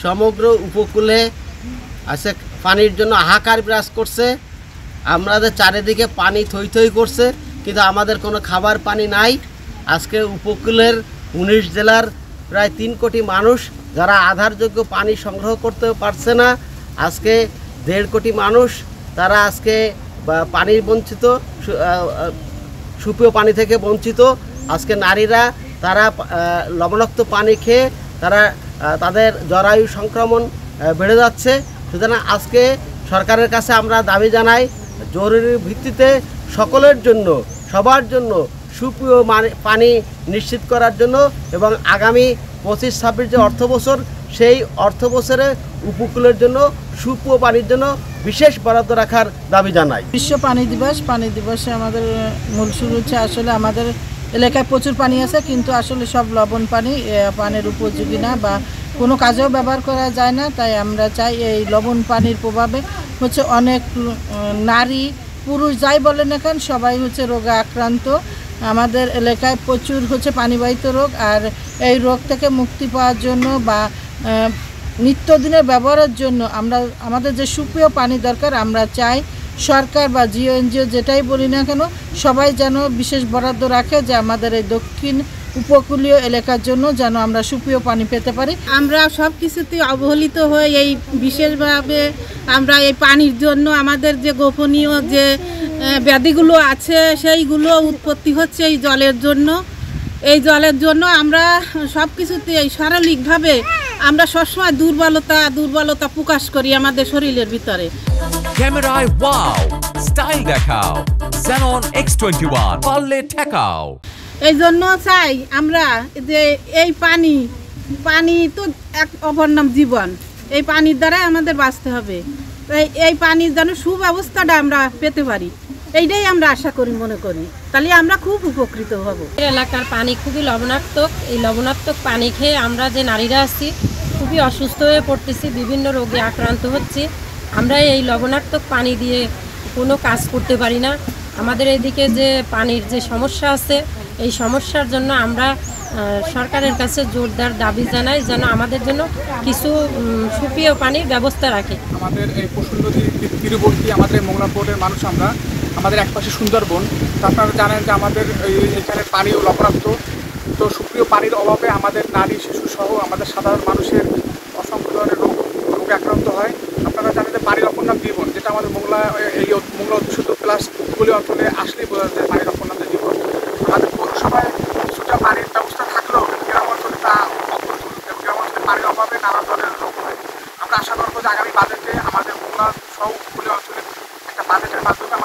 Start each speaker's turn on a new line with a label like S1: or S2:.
S1: সমগ্র উপকূলে আজকে পানির জন্য হাহাকার বিরাজ করছে। আমাদের চারিদিকে পানি থই থই করছে, কিন্তু আমাদের কোনো খাবার পানি নাই। আজকে উপকূলের 19 জেলার প্রায় 3 কোটি মানুষ যারা আধারযোগ্য পানি সংগ্রহ করতে পারছে না। আজকে 1.5 কোটি মানুষ তারা আজকে পানির বঞ্চিত, সুপেয় পানি থেকে বঞ্চিত। আজকে নারীরা তারা লবণাক্ত পানি খেয়ে তারা তাদের জরায়ু সংক্রমণ বেড়ে যাচ্ছে। সুতরাং আজকে সরকারের কাছে আমরা দাবি জানাই, জরুরি ভিত্তিতে সকলের জন্য, সবার জন্য সুপেয় পানি নিশ্চিত করার জন্য এবং আগামী 25-26 যে অর্থ বছর, সেই অর্থ বছরে উপকূলের জন্য সুপেয় পানির জন্য বিশেষ বরাদ্দ রাখার দাবি জানাই।
S2: বিশ্ব পানি দিবসে আমাদের মূল শুরু হচ্ছে, আসলে আমাদের এলাকায় প্রচুর পানি আছে, কিন্তু আসলে সব লবণ পানির উপযোগী না বা কোনো কাজেও ব্যবহার করা যায় না। তাই আমরা চাই এই লবণ পানির প্রভাবে হচ্ছে অনেক নারী পুরুষ যাই বলেন না কেন সবাই হচ্ছে রোগে আক্রান্ত। আমাদের এলাকায় প্রচুর হচ্ছে পানিবাহিত রোগ, আর এই রোগ থেকে মুক্তি পাওয়ার জন্য বা নিত্যদিনের ব্যবহারের জন্য আমাদের যে সুপেয় পানি দরকার, আমরা চাই সরকার বা জিও এনজিও যেটাই বলি না কেন সবাই যেন বিশেষ বরাদ্দ রাখে, যে আমাদের এই দক্ষিণ উপকূলীয় এলাকার জন্য যেন আমরা সুপেয় পানি পেতে পারি।
S3: আমরা সব কিছুতে অবহেলিত হয়ে এই বিশেষভাবে আমরা এই পানির জন্য আমাদের যে গোপনীয় যে ব্যাধিগুলো আছে সেইগুলো উৎপত্তি হচ্ছে এই জলের জন্য। এই জলের জন্য আমরা সব কিছুতে শারীরিকভাবে আমরা সবসময় দুর্বলতা প্রকাশ করি আমাদের শরীরের ভিতরে।
S4: ক্যামেরায় ওয়াও, স্টাইল দেখাও, Xenon X21 পারলে ঠেকাও।
S3: এই জন্য চাই আমরা যে এই পানি তো এক অপর নাম জীবন, এই পানির দ্বারাই আমাদের বাঁচতে হবে। তাই এই পানির যেন সুব্যবস্থাটা আমরা পেতে পারি, এইটাই আমরা আশা করি, মনে করি, তাহলে আমরা খুব উপকৃত হব।
S5: এলাকার পানি খুবই লবণাক্ত। এই লবণাক্ত পানি খেয়ে আমরা যে নারীরা আছি খুবই অসুস্থ হয়ে পড়তেছি, বিভিন্ন রোগে আক্রান্ত হচ্ছি। আমরা এই লবণাক্ত পানি দিয়ে কোনো কাজ করতে পারি না। আমাদের এদিকে যে পানির যে সমস্যা আছে, এই সমস্যার জন্য আমরা সরকারের কাছে জোরদার দাবি জানাই যেন আমাদের জন্য কিছু সুপেয় পানির ব্যবস্থা রাখে।
S6: আমাদের এই পশুর নদীর তীরবর্তী আমাদের মোংলা পোর্টের মানুষ আমরা, আমাদের একপাশে সুন্দরবন। তো আপনারা জানেন যে আমাদের এখানে পানিও লবণাক্ত। তো সুপ্রিয় পানির অভাবে আমাদের নারী, শিশু সহ আমাদের সাধারণ মানুষের অসংখ্য ধরনের রোগে আক্রান্ত হয়। আপনারা জানেন যে পানির অপর নাম জীবন, যেটা আমাদের মোংলা অধ্যুষিত প্লাস উপকূলীয় অঞ্চলে আসলেই বোঝা যায় পানির অপর নাম জীবন। আমাদের পৌরসভায় কিছুটা পানির ব্যবস্থা থাকলেও গ্রাম অঞ্চলে তা গ্রাম অঞ্চলে পানির অভাবে নানা ধরনের রোগ হয়। আমরা আশা করবো যে আগামী বাজেটে আমাদের মোংলা সহ উপকূলীয় অঞ্চলে একটা বাজেটের মাধ্যমে